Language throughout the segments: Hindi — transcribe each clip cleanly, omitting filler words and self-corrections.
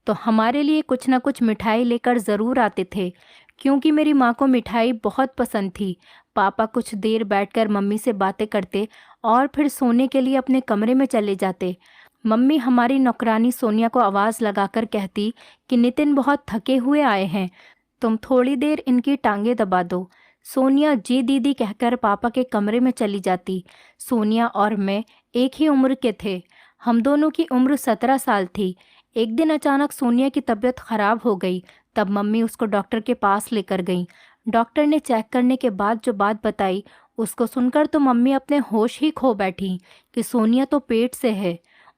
तो हमारे लिए कुछ ना कुछ मिठाई लेकर ज़रूर आते थे, क्योंकि मेरी माँ को मिठाई बहुत पसंद थी। पापा कुछ देर बैठकर मम्मी से बातें करते और फिर सोने के लिए अपने कमरे में चले जाते। मम्मी हमारी नौकरानी सोनिया को आवाज़ लगाकर कहती कि नितिन बहुत थके हुए आए हैं, तुम थोड़ी देर इनकी टांगें दबा दो। सोनिया जी दीदी कहकर पापा के कमरे में चली जाती। सोनिया और मैं एक ही उम्र के थे। हम दोनों की उम्र 17 साल थी। एक दिन अचानक सोनिया की तबीयत खराब हो गई। तब मम्मी उसको डॉक्टर के पास लेकर गई। डॉक्टर ने चेक करने के बाद जो बात बताई, उसको सुनकर तो मम्मी अपने होश ही खो बैठी कि सोनिया तो पेट से है।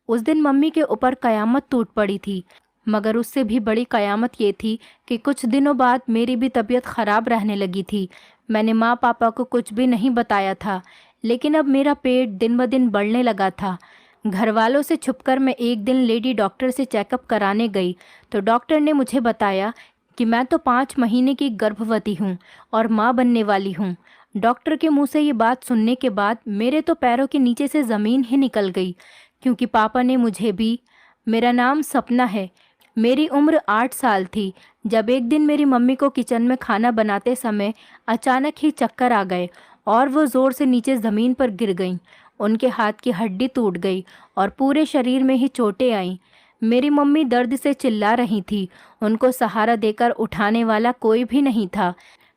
उस दिन मम्मी के ऊपर कयामत टूट पड़ी थी। मगर उससे भी बड़ी कयामत ये थी कि कुछ दिनों बाद मेरी भी तबीयत खराब रहने लगी थी। मैंने माँ पापा को कुछ भी नहीं बताया था, लेकिन अब मेरा पेट दिन ब दिन बढ़ने लगा था। घर वालों से छुपकर मैं एक दिन लेडी डॉक्टर से चेकअप कराने गई, तो डॉक्टर ने मुझे बताया कि मैं तो 5 महीने की गर्भवती हूँ और माँ बनने वाली हूँ। डॉक्टर के मुंह से ये बात सुनने के बाद मेरे तो पैरों के नीचे से ज़मीन ही निकल गई, क्योंकि पापा ने मुझे भी। मेरा नाम सपना है। मेरी उम्र 8 साल थी जब एक दिन मेरी मम्मी को किचन में खाना बनाते समय अचानक ही चक्कर आ गए और वो ज़ोर से नीचे ज़मीन पर गिर गईं। उनके हाथ की हड्डी टूट गई और पूरे शरीर में ही चोटें आईं। मेरी मम्मी दर्द से चिल्ला रही थी। उनको सहारा देकर उठाने वाला कोई भी नहीं था।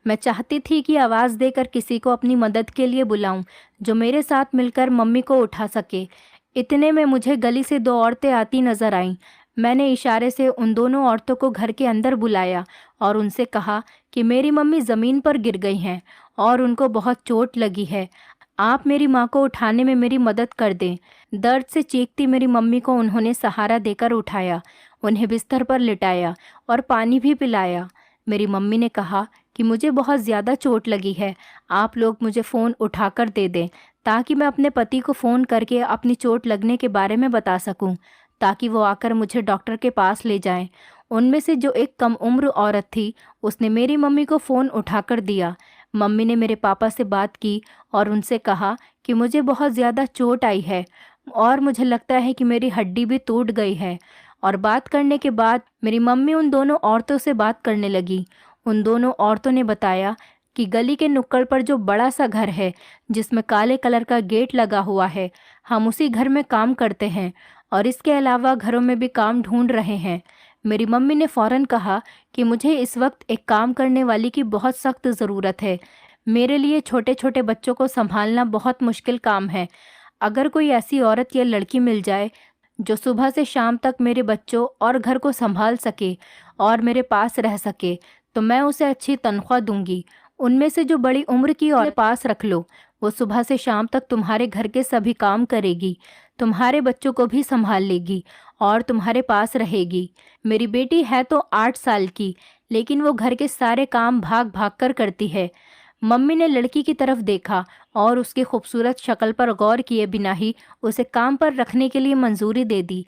मैं चाहती थी कि आवाज़ देकर किसी को अपनी मदद के लिए बुलाऊं, जो मेरे साथ मिलकर मम्मी को उठा सके। इतने में मुझे गली से 2 औरतें आती नजर आईं। मैंने इशारे से उन दोनों औरतों को घर के अंदर बुलाया और उनसे कहा कि मेरी मम्मी ज़मीन पर गिर गई हैं और उनको बहुत चोट लगी है। आप मेरी माँ को उठाने में मेरी मदद कर दें। दर्द से चीखती मेरी मम्मी को उन्होंने सहारा देकर उठाया, उन्हें बिस्तर पर लिटाया और पानी भी पिलाया। मेरी मम्मी ने कहा कि मुझे बहुत ज़्यादा चोट लगी है, आप लोग मुझे फ़ोन उठाकर दे दें ताकि मैं अपने पति को फ़ोन करके अपनी चोट लगने के बारे में बता सकूं, ताकि वो आकर मुझे डॉक्टर के पास ले जाएं। उनमें से जो एक कम उम्र औरत थी, उसने मेरी मम्मी को फ़ोन उठाकर दिया। मम्मी ने मेरे पापा से बात की और उनसे कहा कि मुझे बहुत ज़्यादा चोट आई है और मुझे लगता है कि मेरी हड्डी भी टूट गई है। और बात करने के बाद मेरी मम्मी उन दोनों औरतों से बात करने लगी। उन दोनों औरतों ने बताया कि गली के नुक्कड़ पर जो बड़ा सा घर है, जिसमें काले कलर का गेट लगा हुआ है, हम उसी घर में काम करते हैं और इसके अलावा घरों में भी काम ढूंढ रहे हैं। मेरी मम्मी ने फ़ौरन कहा कि मुझे इस वक्त एक काम करने वाली की बहुत सख्त ज़रूरत है। मेरे लिए छोटे छोटे बच्चों को संभालना बहुत मुश्किल काम है। अगर कोई ऐसी औरत या लड़की मिल जाए जो सुबह से शाम तक मेरे बच्चों और घर को संभाल सके और मेरे पास रह सके, तो मैं उसे अच्छी तनख्वाह दूंगी। उनमें से जो बड़ी उम्र की औरत पास रख लो, वो सुबह से शाम तक तुम्हारे घर के सभी काम करेगी, तुम्हारे बच्चों को भी संभाल लेगी और तुम्हारे पास रहेगी। मेरी बेटी है तो 8 साल की, लेकिन वो घर के सारे काम भाग भाग कर करती है। मम्मी ने लड़की की तरफ देखा और उसकी खूबसूरत शक्ल पर गौर किए बिना ही उसे काम पर रखने के लिए मंजूरी दे दी।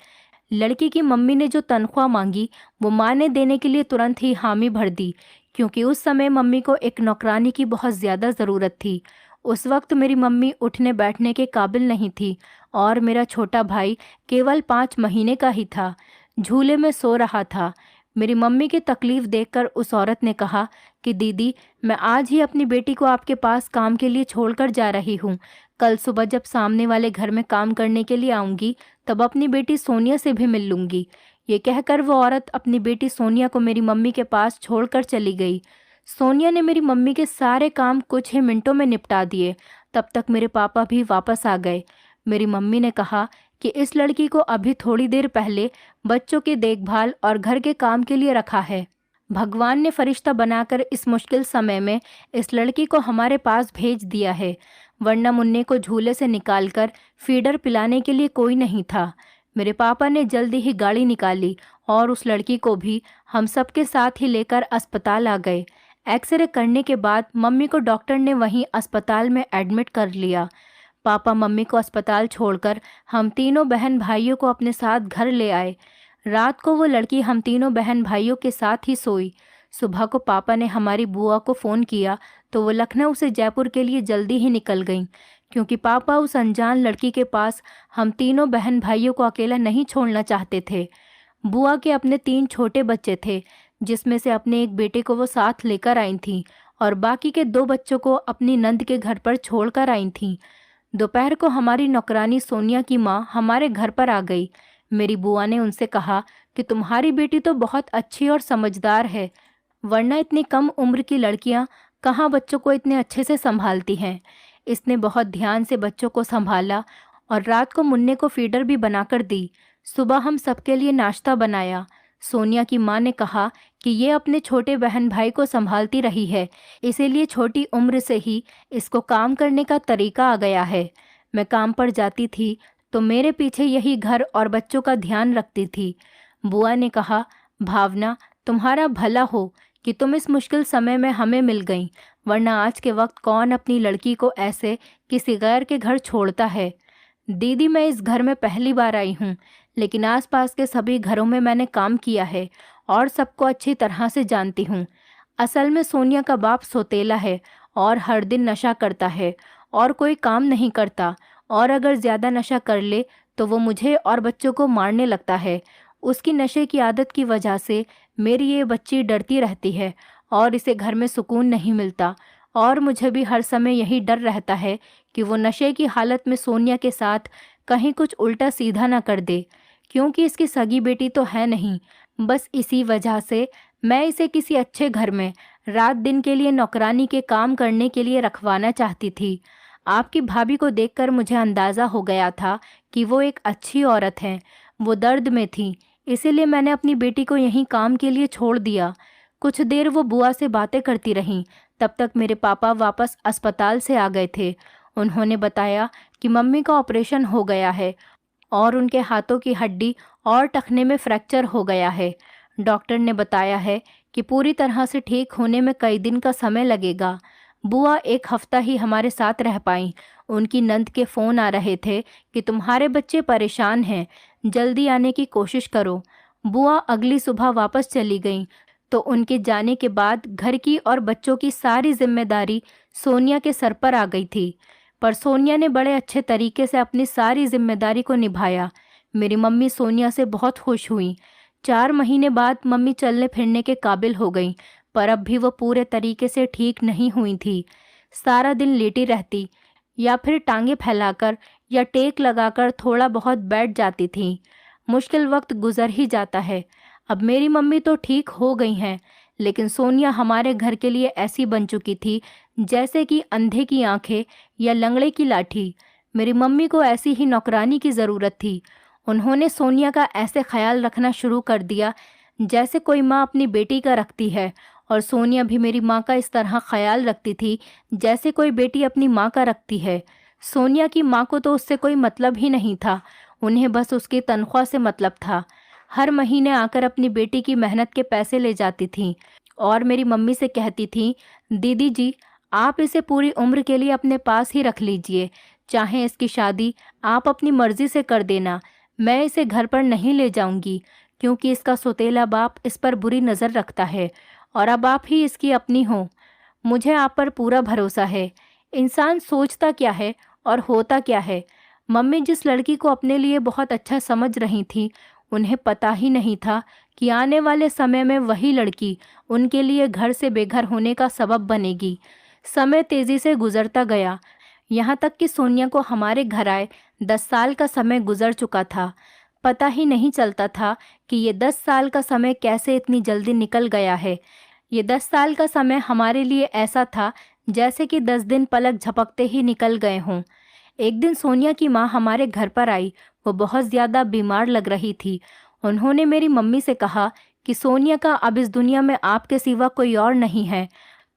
लड़की की मम्मी ने जो तनख्वाह मांगी, वो माँ ने देने के लिए तुरंत ही हामी भर दी, क्योंकि उस समय मम्मी को एक नौकरानी की बहुत ज़्यादा ज़रूरत थी। उस वक्त मेरी मम्मी उठने बैठने के काबिल नहीं थी और मेरा छोटा भाई केवल 5 महीने का ही था, झूले में सो रहा था। मेरी मम्मी की तकलीफ़ देखकर उस औरत ने कहा कि दीदी, मैं आज ही अपनी बेटी को आपके पास काम के लिए छोड़कर जा रही हूँ। कल सुबह जब सामने वाले घर में काम करने के लिए आऊँगी, तब अपनी बेटी सोनिया से भी मिल लूँगी। ये कहकर वो औरत अपनी बेटी सोनिया को मेरी मम्मी के पास छोड़कर चली गई। सोनिया ने मेरी मम्मी के सारे काम कुछ ही मिनटों में निपटा दिए। तब तक मेरे पापा भी वापस आ गए। मेरी मम्मी ने कहा कि इस लड़की को अभी थोड़ी देर पहले बच्चों की देखभाल और घर के काम के लिए रखा है। भगवान ने फरिश्ता बनाकर इस मुश्किल समय में इस लड़की को हमारे पास भेज दिया है, वरना मुन्ने को झूले से निकालकर फीडर पिलाने के लिए कोई नहीं था। मेरे पापा ने जल्दी ही गाड़ी निकाली और उस लड़की को भी हम सबके साथ ही लेकर अस्पताल आ गए। एक्सरे करने के बाद मम्मी को डॉक्टर ने वहीं अस्पताल में एडमिट कर लिया। पापा मम्मी को अस्पताल छोड़कर हम तीनों बहन भाइयों को अपने साथ घर ले आए। रात को वो लड़की हम तीनों बहन भाइयों के साथ ही सोई। सुबह को पापा ने हमारी बुआ को फ़ोन किया तो वो लखनऊ से जयपुर के लिए जल्दी ही निकल गईं, क्योंकि पापा उस अनजान लड़की के पास हम तीनों बहन भाइयों को अकेला नहीं छोड़ना चाहते थे। बुआ के अपने 3 छोटे बच्चे थे, जिसमें से अपने एक बेटे को वो साथ लेकर आई थीं और बाकी के 2 बच्चों को अपनी नंद के घर पर छोड़कर आई थीं। दोपहर को हमारी नौकरानी सोनिया की माँ हमारे घर पर आ गई। मेरी बुआ ने उनसे कहा कि तुम्हारी बेटी तो बहुत अच्छी और समझदार है, वरना इतनी कम उम्र की लड़कियां कहाँ बच्चों को इतने अच्छे से संभालती हैं। इसने बहुत ध्यान से बच्चों को संभाला और रात को मुन्ने को फीडर भी बनाकर दी। सुबह हम सबके लिए नाश्ता बनाया। सोनिया की माँ ने कहा कि ये अपने छोटे बहन भाई को संभालती रही है, इसीलिए छोटी उम्र से ही इसको काम करने का तरीका आ गया है। मैं काम पर जाती थी तो मेरे पीछे यही घर और बच्चों का ध्यान रखती थी। बुआ ने कहा, भावना, तुम्हारा भला हो कि तुम इस मुश्किल समय में हमें मिल गईं, वरना आज के वक्त कौन अपनी लड़की को ऐसे किसी गैर के घर छोड़ता है। दीदी, मैं इस घर में पहली बार आई हूँ, लेकिन आसपास के सभी घरों में मैंने काम किया है और सबको अच्छी तरह से जानती हूँ। असल में सोनिया का बाप सौतेला है और हर दिन नशा करता है और कोई काम नहीं करता, और अगर ज़्यादा नशा कर ले तो वो मुझे और बच्चों को मारने लगता है। उसकी नशे की आदत की वजह से मेरी ये बच्ची डरती रहती है और इसे घर में सुकून नहीं मिलता, और मुझे भी हर समय यही डर रहता है कि वो नशे की हालत में सोनिया के साथ कहीं कुछ उल्टा सीधा ना कर दे, क्योंकि इसकी सगी बेटी तो है नहीं। बस इसी वजह से मैं इसे किसी अच्छे घर में रात दिन के लिए नौकरानी के काम करने के लिए रखवाना चाहती थी। आपकी भाभी को देखकर मुझे अंदाज़ा हो गया था कि वो एक अच्छी औरत है। वो दर्द में थी, इसीलिए मैंने अपनी बेटी को यहीं काम के लिए छोड़ दिया। कुछ देर वो बुआ से बातें करती रहीं, तब तक मेरे पापा वापस अस्पताल से आ गए थे। उन्होंने बताया कि मम्मी का ऑपरेशन हो गया है और उनके हाथों की हड्डी और टखने में फ्रैक्चर हो गया है। डॉक्टर ने बताया है कि पूरी तरह से ठीक होने में कई दिन का समय लगेगा। बुआ 1 हफ्ता ही हमारे साथ रह पाईं। उनकी नंद के फ़ोन आ रहे थे कि तुम्हारे बच्चे परेशान हैं, जल्दी आने की कोशिश करो। बुआ अगली सुबह वापस चली गईं, तो उनके जाने के बाद घर की और बच्चों की सारी जिम्मेदारी सोनिया के सर पर आ गई थी। पर सोनिया ने बड़े अच्छे तरीके से अपनी सारी जिम्मेदारी को निभाया। मेरी मम्मी सोनिया से बहुत खुश हुई। 4 महीने बाद मम्मी चलने फिरने के काबिल हो गई, पर अब भी वो पूरे तरीके से ठीक नहीं हुई थी। सारा दिन लेटी रहती या फिर टांगे फैलाकर या टेक लगाकर थोड़ा बहुत बैठ जाती थी। मुश्किल वक्त गुजर ही जाता है। अब मेरी मम्मी तो ठीक हो गई हैं, लेकिन सोनिया हमारे घर के लिए ऐसी बन चुकी थी जैसे कि अंधे की आंखें या लंगड़े की लाठी। मेरी मम्मी को ऐसी ही नौकरानी की ज़रूरत थी। उन्होंने सोनिया का ऐसे ख्याल रखना शुरू कर दिया जैसे कोई माँ अपनी बेटी का रखती है, और सोनिया भी मेरी माँ का इस तरह ख्याल रखती थी जैसे कोई बेटी अपनी माँ का रखती है। सोनिया की माँ को तो उससे कोई मतलब ही नहीं था, उन्हें बस उसकी तनख्वाह से मतलब था। हर महीने आकर अपनी बेटी की मेहनत के पैसे ले जाती थीं और मेरी मम्मी से कहती थीं, दीदी जी, आप इसे पूरी उम्र के लिए अपने पास ही रख लीजिए, चाहे इसकी शादी आप अपनी मर्जी से कर देना, मैं इसे घर पर नहीं ले जाऊंगी, क्योंकि इसका सौतेला बाप इस पर बुरी नज़र रखता है और अब आप ही इसकी अपनी हो। मुझे आप पर पूरा भरोसा है। इंसान सोचता क्या है और होता क्या है। मम्मी जिस लड़की को अपने लिए बहुत अच्छा समझ रही थी, उन्हें पता ही नहीं था कि आने वाले समय में वही लड़की उनके लिए घर से बेघर होने का सबब बनेगी। समय तेज़ी से गुजरता गया, यहाँ तक कि सोनिया को हमारे घर आए 10 साल का समय गुजर चुका था। पता ही नहीं चलता था कि ये 10 साल का समय कैसे इतनी जल्दी निकल गया है। ये 10 साल का समय हमारे लिए ऐसा था जैसे कि 10 दिन पलक झपकते ही निकल गए हों। एक दिन सोनिया की माँ हमारे घर पर आई। वो बहुत ज़्यादा बीमार लग रही थी। उन्होंने मेरी मम्मी से कहा कि सोनिया का अब इस दुनिया में आपके सिवा कोई और नहीं है।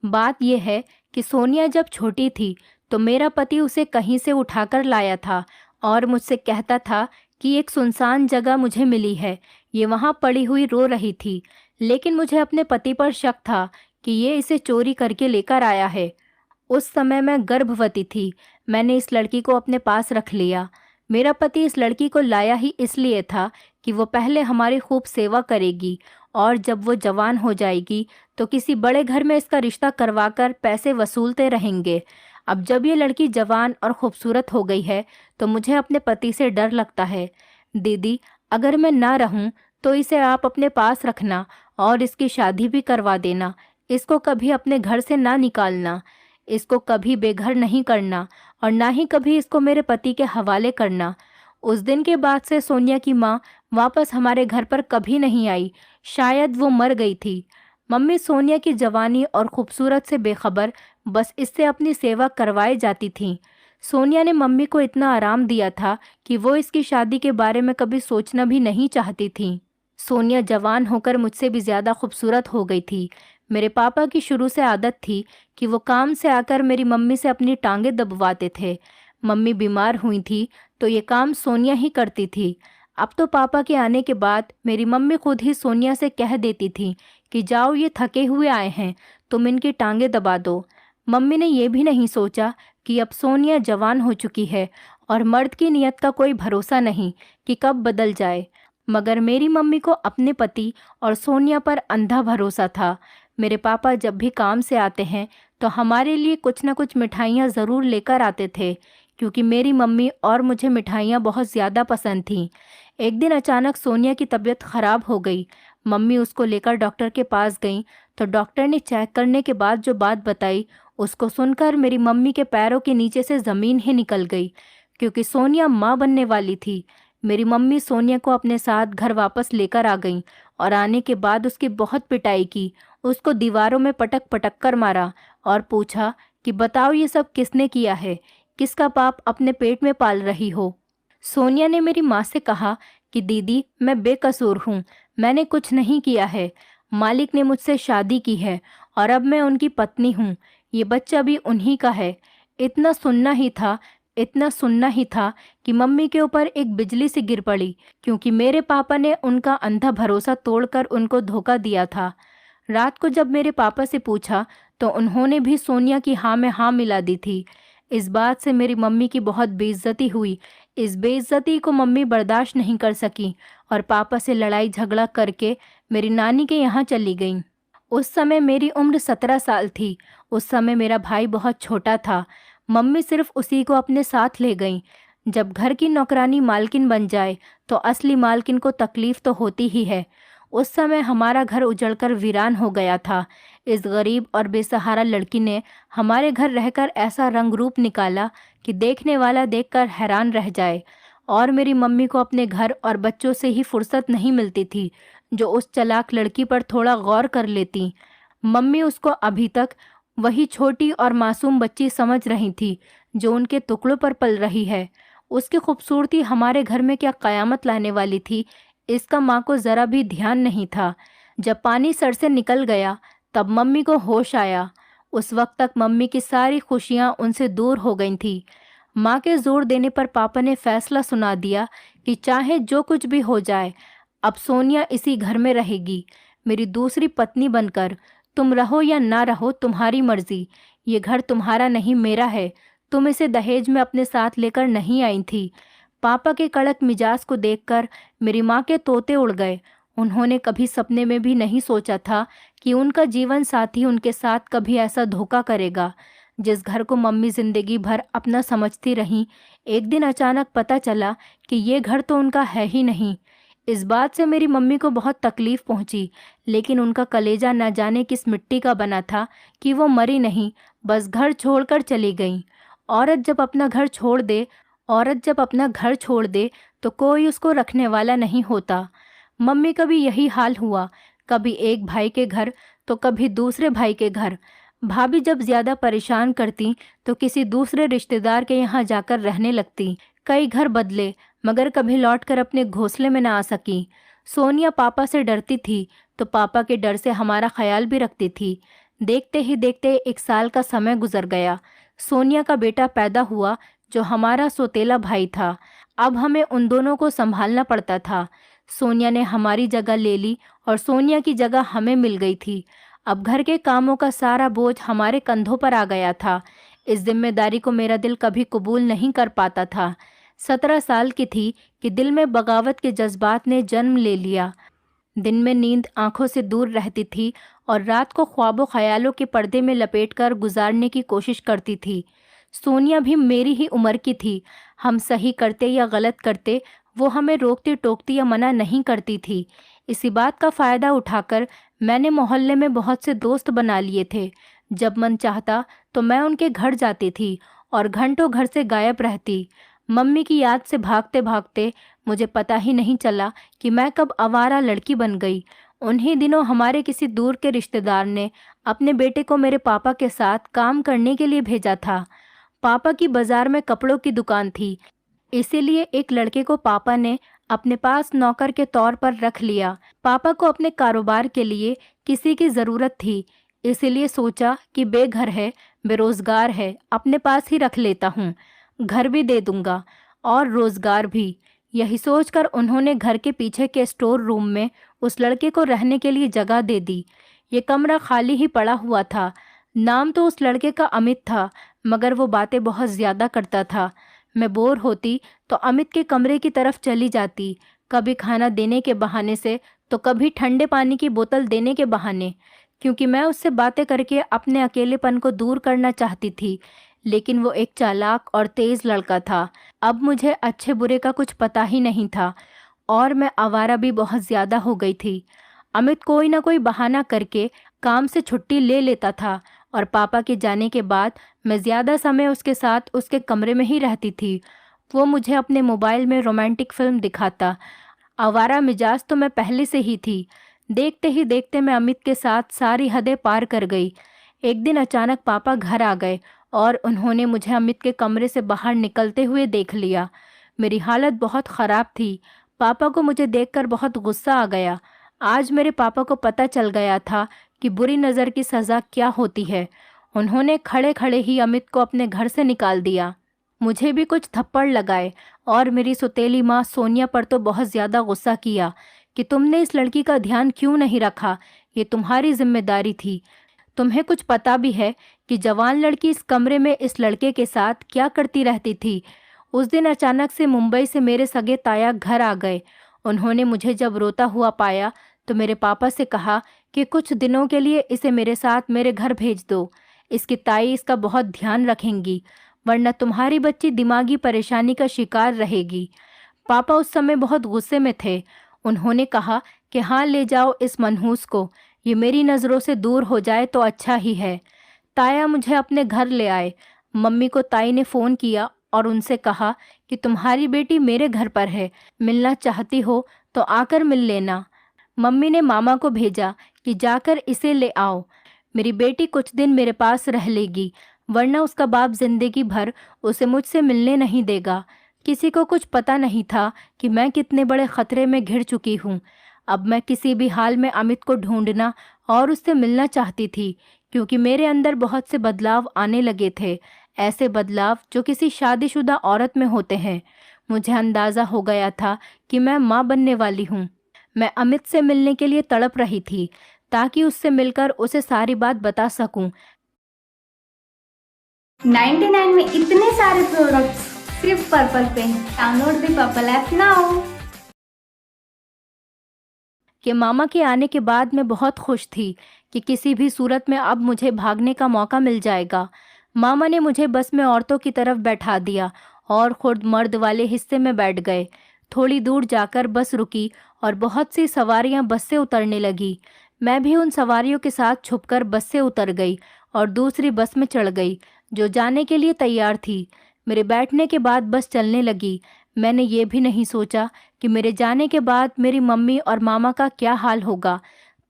बात यह है कि सोनिया जब छोटी थी तो मेरा पति उसे कहीं से उठाकर लाया था और मुझसे कहता था कि एक सुनसान जगह मुझे मिली है, ये वहाँ पड़ी हुई रो रही थी। लेकिन मुझे अपने पति पर शक था कि ये इसे चोरी करके लेकर आया है। उस समय मैं गर्भवती थी। मैंने इस लड़की को अपने पास रख लिया। मेरा पति इस लड़की को लाया ही इसलिए था कि वो पहले हमारी खूब सेवा करेगी और जब वो जवान हो जाएगी तो किसी बड़े घर में इसका रिश्ता करवाकर पैसे वसूलते रहेंगे। अब जब ये लड़की जवान और खूबसूरत हो गई है तो मुझे अपने पति से डर लगता है। दीदी, अगर मैं ना रहूं तो इसे आप अपने पास रखना और इसकी शादी भी करवा देना। इसको कभी अपने घर से ना निकालना, इसको कभी बेघर नहीं करना और ना ही कभी इसको मेरे पति के हवाले करना। उस दिन के बाद से सोनिया की माँ वापस हमारे घर पर कभी नहीं आई। शायद वो मर गई थी। मम्मी सोनिया की जवानी और खूबसूरत से बेखबर, बस इससे अपनी सेवा करवाए जाती थीं। सोनिया ने मम्मी को इतना आराम दिया था कि वो इसकी शादी के बारे में कभी सोचना भी नहीं चाहती थी। सोनिया जवान होकर मुझसे भी ज़्यादा खूबसूरत हो गई थी। मेरे पापा की शुरू से आदत थी कि वो काम से आकर मेरी मम्मी से अपनी टांगें दबवाते थे। मम्मी बीमार हुई थी तो ये काम सोनिया ही करती थी। अब तो पापा के आने के बाद मेरी मम्मी खुद ही सोनिया से कह देती थी कि जाओ, ये थके हुए आए हैं, तुम इनकी टांगें दबा दो। मम्मी ने यह भी नहीं सोचा कि अब सोनिया जवान हो चुकी है और मर्द की नीयत का कोई भरोसा नहीं कि कब बदल जाए। मगर मेरी मम्मी को अपने पति और सोनिया पर अंधा भरोसा था। मेरे पापा जब भी काम से आते हैं तो हमारे लिए कुछ न कुछ मिठाइयाँ ज़रूर लेकर आते थे, क्योंकि मेरी मम्मी और मुझे मिठाइयाँ बहुत ज़्यादा पसंद थीं। एक दिन अचानक सोनिया की तबीयत खराब हो गई। मम्मी उसको लेकर डॉक्टर के पास गईं तो डॉक्टर ने चेक करने के बाद जो बात बताई, उसको सुनकर मेरी मम्मी के पैरों के नीचे से ज़मीन ही निकल गई, क्योंकि सोनिया माँ बनने वाली थी। मेरी मम्मी सोनिया को अपने साथ घर वापस लेकर आ गईं और आने के बाद उसकी बहुत पिटाई की। उसको दीवारों में पटक पटक कर मारा और पूछा कि बताओ, ये सब किसने किया है? किसका पाप अपने पेट में पाल रही हो? सोनिया ने मेरी माँ से कहा कि दीदी, मैं बेकसूर हूँ, मैंने कुछ नहीं किया है। मालिक ने मुझसे शादी की है और अब मैं उनकी पत्नी हूँ। ये बच्चा भी उन्हीं का है। इतना सुनना ही था, इतना सुनना ही था कि मम्मी के ऊपर एक बिजली सी गिर पड़ी, क्योंकि मेरे पापा ने उनका अंधा भरोसा तोड़कर उनको धोखा दिया था। रात को जब मेरे पापा से पूछा तो उन्होंने भी सोनिया की हाँ में हाँ मिला दी थी। इस बात से मेरी मम्मी की बहुत बेइज्जती हुई। इस बेइज्जती को मम्मी बर्दाश्त नहीं कर सकी और पापा से लड़ाई झगड़ा करके मेरी नानी के यहाँ चली गईं। उस समय मेरी उम्र 17 साल थी। उस समय मेरा भाई बहुत छोटा था। मम्मी सिर्फ उसी को अपने साथ ले गईं। जब घर की नौकरानी मालकिन बन जाए तो असली मालकिन को तकलीफ तो होती ही है। उस समय हमारा घर उजड़कर वीरान हो गया था। इस गरीब और बेसहारा लड़की ने हमारे घर रहकर ऐसा रंग रूप निकाला कि देखने वाला देखकर हैरान रह जाए। और मेरी मम्मी को अपने घर और बच्चों से ही फुर्सत नहीं मिलती थी, जो उस चालाक लड़की पर थोड़ा गौर कर लेती। मम्मी उसको अभी तक वही छोटी और मासूम बच्ची समझ रही थी जो उनके टुकड़ों पर पल रही है। उसकी खूबसूरती हमारे घर में क्या कयामत लाने वाली थी, इसका माँ को ज़रा भी ध्यान नहीं था। जब पानी सर से निकल गया तब मम्मी को होश आया। उस वक्त तक मम्मी की सारी खुशियाँ उनसे दूर हो गई थी। माँ के जोर देने पर पापा ने फैसला सुना दिया कि चाहे जो कुछ भी हो जाए, अब सोनिया इसी घर में रहेगी, मेरी दूसरी पत्नी बनकर। तुम रहो या ना रहो, तुम्हारी मर्जी। ये घर तुम्हारा नहीं, मेरा है। तुम इसे दहेज में अपने साथ लेकर नहीं आई थी। पापा के कड़क मिजाज को देखकर मेरी माँ के तोते उड़ गए। उन्होंने कभी सपने में भी नहीं सोचा था कि उनका जीवन साथी उनके साथ कभी ऐसा धोखा करेगा। जिस घर को मम्मी जिंदगी भर अपना समझती रहीं, एक दिन अचानक पता चला कि ये घर तो उनका है ही नहीं। इस बात से मेरी मम्मी को बहुत तकलीफ पहुंची, लेकिन उनका कलेजा न जाने किस मिट्टी का बना था कि वो मरी नहीं, बस घर छोड़कर चली गई। औरत जब अपना घर छोड़ दे औरत जब अपना घर छोड़ दे तो कोई उसको रखने वाला नहीं होता। मम्मी का भी यही हाल हुआ, कभी एक भाई के घर तो कभी दूसरे भाई के घर। भाभी जब ज़्यादा परेशान करती तो किसी दूसरे रिश्तेदार के यहाँ जाकर रहने लगती। कई घर बदले मगर कभी लौटकर अपने घोंसले में न आ सकी। सोनिया पापा से डरती थी तो पापा के डर से हमारा ख्याल भी रखती थी। देखते ही देखते 1 साल का समय गुजर गया। सोनिया का बेटा पैदा हुआ जो हमारा सौतेला भाई था। अब हमें उन दोनों को संभालना पड़ता था। सोनिया ने हमारी जगह ले ली और सोनिया की जगह हमें मिल गई थी। अब घर के कामों का सारा बोझ हमारे कंधों पर आ गया था। इस जिम्मेदारी को मेरा दिल कभी कबूल नहीं कर पाता था। 17 साल की थी कि दिल में बगावत के जज्बात ने जन्म ले लिया। दिन में नींद आंखों से दूर रहती थी और रात को ख्वाबों ख्यालों के पर्दे में लपेटकर गुजारने की कोशिश करती थी। सोनिया भी मेरी ही उम्र की थी। हम सही करते या गलत करते वो हमें रोकती टोकती या मना नहीं करती थी। इसी बात का फ़ायदा उठाकर मैंने मोहल्ले में बहुत से दोस्त बना लिए थे। जब मन चाहता तो मैं उनके घर जाती थी और घंटों घर से गायब रहती। मम्मी की याद से भागते भागते मुझे पता ही नहीं चला कि मैं कब आवारा लड़की बन गई। उन्हीं दिनों हमारे किसी दूर के रिश्तेदार ने अपने बेटे को मेरे पापा के साथ काम करने के लिए भेजा था। पापा की बाजार में कपड़ों की दुकान थी, इसीलिए एक लड़के को पापा ने अपने पास नौकर के तौर पर रख लिया। पापा को अपने कारोबार के लिए किसी की ज़रूरत थी, इसीलिए सोचा कि बेघर है, बेरोजगार है, अपने पास ही रख लेता हूँ। घर भी दे दूंगा और रोजगार भी। यही सोचकर उन्होंने घर के पीछे के स्टोर रूम में उस लड़के को रहने के लिए जगह दे दी। ये कमरा खाली ही पड़ा हुआ था। नाम तो उस लड़के का अमित था, मगर वो बातें बहुत ज़्यादा करता था। मैं बोर होती तो अमित के कमरे की तरफ चली जाती, कभी खाना देने के बहाने से तो कभी ठंडे पानी की बोतल देने के बहाने, क्योंकि मैं उससे बातें करके अपने अकेलेपन को दूर करना चाहती थी। लेकिन वो एक चालाक और तेज़ लड़का था। अब मुझे अच्छे बुरे का कुछ पता ही नहीं था और मैं आवारा भी बहुत ज़्यादा हो गई थी। अमित कोई ना कोई बहाना करके काम से छुट्टी ले लेता था और पापा के जाने के बाद मैं ज़्यादा समय उसके साथ उसके कमरे में ही रहती थी। वो मुझे अपने मोबाइल में रोमांटिक फिल्म दिखाता। आवारा मिजाज तो मैं पहले से ही थी। देखते ही देखते मैं अमित के साथ सारी हदें पार कर गई। एक दिन अचानक पापा घर आ गए और उन्होंने मुझे अमित के कमरे से बाहर निकलते हुए देख लिया। मेरी हालत बहुत ख़राब थी। पापा को मुझे देखकर बहुत गुस्सा आ गया। आज मेरे पापा को पता चल गया था कि बुरी नज़र की सज़ा क्या होती है। उन्होंने खड़े खड़े ही अमित को अपने घर से निकाल दिया। मुझे भी कुछ थप्पड़ लगाए और मेरी सौतेली माँ सोनिया पर तो बहुत ज़्यादा गुस्सा किया कि तुमने इस लड़की का ध्यान क्यों नहीं रखा, ये तुम्हारी जिम्मेदारी थी। तुम्हें कुछ पता भी है कि जवान लड़की इस कमरे में इस लड़के के साथ क्या करती रहती थी। उस दिन अचानक से मुंबई से मेरे सगे ताया घर आ गए। उन्होंने मुझे जब रोता हुआ पाया तो मेरे पापा से कहा कि कुछ दिनों के लिए इसे मेरे साथ मेरे घर भेज दो। इसकी ताई इसका बहुत ध्यान रखेंगी, वरना तुम्हारी बच्ची दिमागी परेशानी का शिकार रहेगी। पापा उस समय बहुत गुस्से में थे। उन्होंने कहा कि हाँ, ले जाओ इस मनहूस को, ये मेरी नज़रों से दूर हो जाए तो अच्छा ही है। ताया मुझे अपने घर ले आए। मम्मी को ताई ने फ़ोन किया और उनसे कहा कि तुम्हारी बेटी मेरे घर पर है, मिलना चाहती हो तो आकर मिल लेना। मम्मी ने मामा को भेजा कि जाकर इसे ले आओ। मेरी बेटी कुछ दिन मेरे पास रह लेगी, वरना उसका बाप जिंदगी भर उसे मुझसे मिलने नहीं देगा। किसी को कुछ पता नहीं था कि मैं कितने बड़े खतरे में घिर चुकी हूँ। अब मैं किसी भी हाल में अमित को ढूंढना और उससे मिलना चाहती थी, क्योंकि मेरे अंदर बहुत से बदलाव आने लगे थे, ऐसे बदलाव जो किसी शादीशुदा औरत में होते हैं। मुझे अंदाज़ा हो गया था कि मैं माँ बनने वाली हूँ। मैं अमित से मिलने के लिए तड़प रही थी, ताकि उससे मिलकर उसे सारी बात बता सकूं। 99 में इतने सारे प्रोडक्ट्स सिर्फ पर्पल पे। Download the purple app now. कि मामा के आने के बाद मैं बहुत खुश थी कि किसी भी सूरत में अब मुझे भागने का मौका मिल जाएगा। मामा ने मुझे बस में औरतों की तरफ बैठा दिया और खुद मर्द वाले हिस्से में बैठ गए। थोड़ी दूर जाकर बस रुकी और बहुत सी सवारियां बस से उतरने लगी। मैं भी उन सवारियों के साथ छुपकर बस से उतर गई और दूसरी बस में चढ़ गई जो जाने के लिए तैयार थी। मेरे बैठने के बाद बस चलने लगी। मैंने ये भी नहीं सोचा कि मेरे जाने के बाद मेरी मम्मी और मामा का क्या हाल होगा।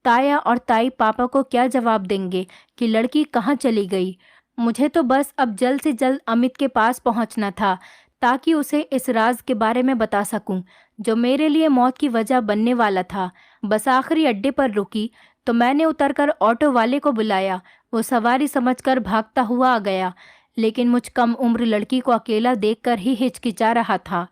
ताया और ताई पापा को क्या जवाब देंगे कि लड़की कहाँ चली गई। मुझे तो बस अब जल्द से जल्द अमित के पास पहुंचना था, ताकि उसे इस राज के बारे में बता सकूं जो मेरे लिए मौत की वजह बनने वाला था। बस आखिरी अड्डे पर रुकी तो मैंने उतरकर ऑटो वाले को बुलाया। वो सवारी समझकर भागता हुआ आ गया, लेकिन मुझ कम उम्र लड़की को अकेला देखकर ही हिचकिचा रहा था।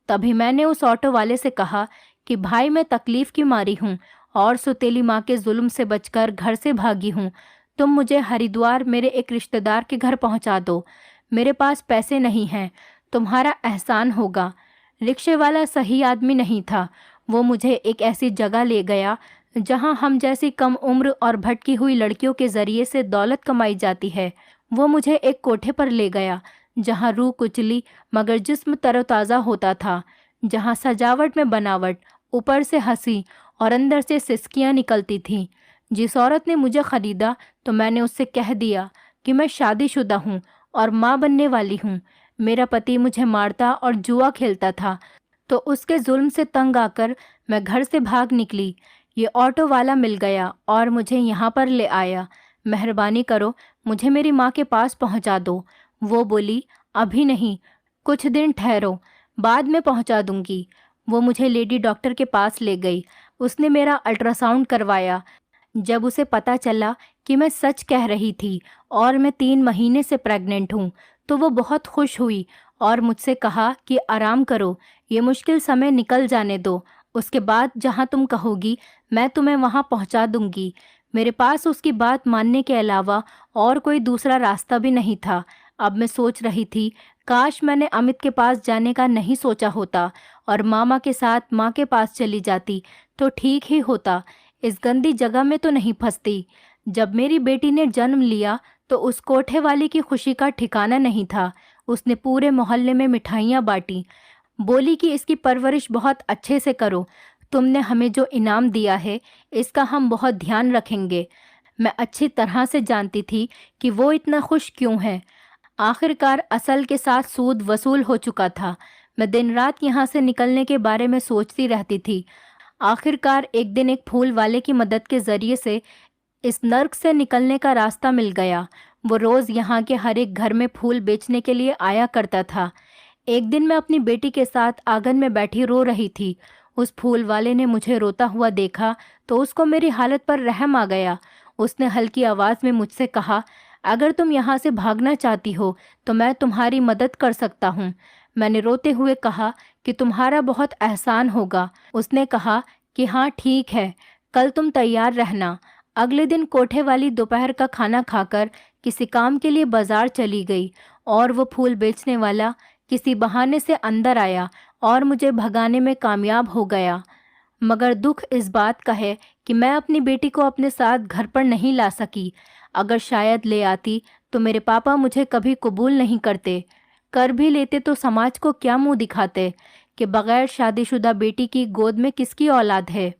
तभी मैंने उस ऑटो वाले से कहा कि भाई, मैं तकलीफ की मारी हूँ और सौतेली माँ के जुल्म से बचकर घर से भागी हूँ। तुम मुझे हरिद्वार मेरे एक रिश्तेदार के घर पहुँचा दो। मेरे पास पैसे नहीं हैं, तुम्हारा एहसान होगा। रिक्शे वाला सही आदमी नहीं था। वो मुझे एक ऐसी जगह ले गया जहाँ हम जैसी कम उम्र और भटकी हुई लड़कियों के ज़रिए से दौलत कमाई जाती है। वो मुझे एक कोठे पर ले गया जहाँ रूह कुचली मगर जिस्म तरोताज़ा होता था, जहाँ सजावट में बनावट, ऊपर से हंसी और अंदर से सिसकियां निकलती थीं। जिस औरत ने मुझे ख़रीदा तो मैंने उससे कह दिया कि मैं शादीशुदा हूँ और माँ बनने वाली हूँ। मेरा पति मुझे मारता और जुआ खेलता था, तो उसके जुल्म से तंग आकर मैं घर से भाग निकली। ये ऑटो वाला मिल गया और मुझे यहाँ पर ले आया। मेहरबानी करो, मुझे मेरी माँ के पास पहुँचा दो। वो बोली, अभी नहीं, कुछ दिन ठहरो, बाद में पहुँचा दूंगी। वो मुझे लेडी डॉक्टर के पास ले गई। उसने मेरा अल्ट्रासाउंड करवाया। जब उसे पता चला कि मैं सच कह रही थी और मैं 3 महीने से प्रेग्नेंट हूँ, तो वो बहुत खुश हुई और मुझसे कहा कि आराम करो, ये मुश्किल समय निकल जाने दो, उसके बाद जहाँ तुम कहोगी मैं तुम्हें वहाँ पहुँचा दूंगी। मेरे पास उसकी बात मानने के अलावा और कोई दूसरा रास्ता भी नहीं था। अब मैं सोच रही थी, काश मैंने अमित के पास जाने का नहीं सोचा होता और मामा के साथ माँ के पास चली जाती तो ठीक ही होता। इस गंदी जगह में तो नहीं फंसती। जब मेरी बेटी ने जन्म लिया तो उस कोठे वाली की खुशी का ठिकाना नहीं था। उसने पूरे मोहल्ले में मिठाइयाँ बांटी, बोली कि इसकी परवरिश बहुत अच्छे से करो, तुमने हमें जो इनाम दिया है इसका हम बहुत ध्यान रखेंगे। मैं अच्छी तरह से जानती थी कि वो इतना खुश क्यों है। आखिरकार असल के साथ सूद वसूल हो चुका था। मैं दिन रात यहाँ से निकलने के बारे में सोचती रहती थी। आखिरकार एक दिन एक फूल वाले की मदद के जरिए से इस नर्क से निकलने का रास्ता मिल गया। वो रोज़ यहाँ के हर एक घर में फूल बेचने के लिए आया करता था। एक दिन मैं अपनी बेटी के साथ आंगन में बैठी रो रही थी। उस फूल वाले ने मुझे रोता हुआ देखा तो उसको मेरी हालत पर रहम आ गया। उसने हल्की आवाज़ में मुझसे कहा, अगर तुम यहाँ से भागना चाहती हो तो मैं तुम्हारी मदद कर सकता हूँ। मैंने रोते हुए कहा कि तुम्हारा बहुत एहसान होगा। उसने कहा कि हाँ ठीक है, कल तुम तैयार रहना। अगले दिन कोठे वाली दोपहर का खाना खाकर किसी काम के लिए बाजार चली गई और वो फूल बेचने वाला किसी बहाने से अंदर आया और मुझे भगाने में कामयाब हो गया। मगर दुख इस बात का है कि मैं अपनी बेटी को अपने साथ घर पर नहीं ला सकी। अगर शायद ले आती तो मेरे पापा मुझे कभी कबूल नहीं करते। कर भी लेते तो समाज को क्या मुंह दिखाते कि बगैर शादीशुदा बेटी की गोद में किसकी औलाद है।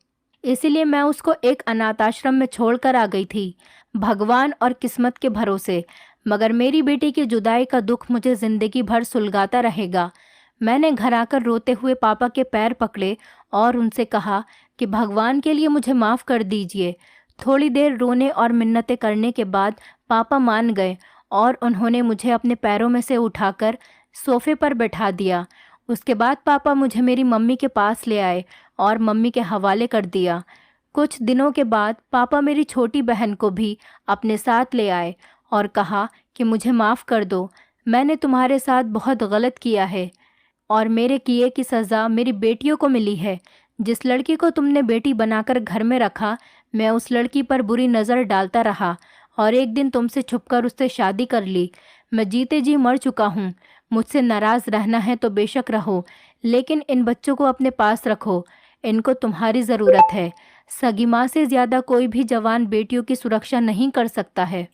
इसीलिए मैं उसको एक अनाथ आश्रम में छोड़कर आ गई थी, भगवान और किस्मत के भरोसे। मगर मेरी बेटी की जुदाई का दुख मुझे जिंदगी भर सुलगाता रहेगा। मैंने घर आकर रोते हुए पापा के पैर पकड़े और उनसे कहा कि भगवान के लिए मुझे माफ़ कर दीजिए। थोड़ी देर रोने और मिन्नतें करने के बाद पापा मान गए और उन्होंने मुझे अपने पैरों में से उठाकर सोफे पर बैठा दिया। उसके बाद पापा मुझे मेरी मम्मी के पास ले आए और मम्मी के हवाले कर दिया। कुछ दिनों के बाद पापा मेरी छोटी बहन को भी अपने साथ ले आए और कहा कि मुझे माफ़ कर दो, मैंने तुम्हारे साथ बहुत गलत किया है और मेरे किए की सज़ा मेरी बेटियों को मिली है। जिस लड़की को तुमने बेटी बनाकर घर में रखा, मैं उस लड़की पर बुरी नज़र डालता रहा और एक दिन तुमसे छुपकर उससे शादी कर ली। मैं जीते जी मर चुका हूँ। मुझसे नाराज़ रहना है तो बेशक रहो, लेकिन इन बच्चों को अपने पास रखो, इनको तुम्हारी ज़रूरत है। सगी माँ से ज़्यादा कोई भी जवान बेटियों की सुरक्षा नहीं कर सकता है,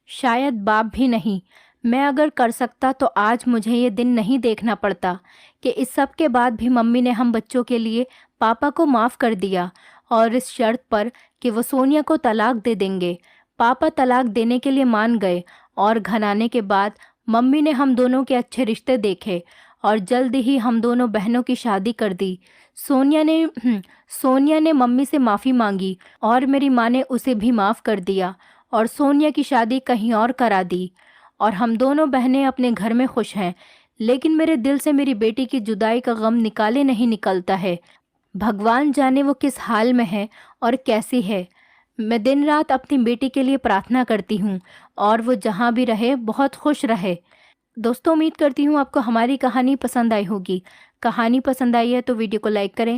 शायद बाप भी नहीं। मैं अगर कर सकता तो आज मुझे ये दिन नहीं देखना पड़ता कि इस सब के बाद भी मम्मी ने हम बच्चों के लिए पापा को माफ़ कर दिया और इस शर्त पर कि वो सोनिया को तलाक दे देंगे। पापा तलाक देने के लिए मान गए और घनाने के बाद मम्मी ने हम दोनों के अच्छे रिश्ते देखे और जल्द ही हम दोनों बहनों की शादी कर दी। सोनिया ने मम्मी से माफ़ी मांगी और मेरी माँ ने उसे भी माफ़ कर दिया और सोनिया की शादी कहीं और करा दी और हम दोनों बहनें अपने घर में खुश हैं। लेकिन मेरे दिल से मेरी बेटी की जुदाई का गम निकाले नहीं निकलता है। भगवान जाने वो किस हाल में है और कैसी है। मैं दिन रात अपनी बेटी के लिए प्रार्थना करती हूँ और वो जहाँ भी रहे बहुत खुश रहे। दोस्तों, उम्मीद करती हूँ आपको हमारी कहानी पसंद आई होगी। कहानी पसंद आई है तो वीडियो को लाइक करें।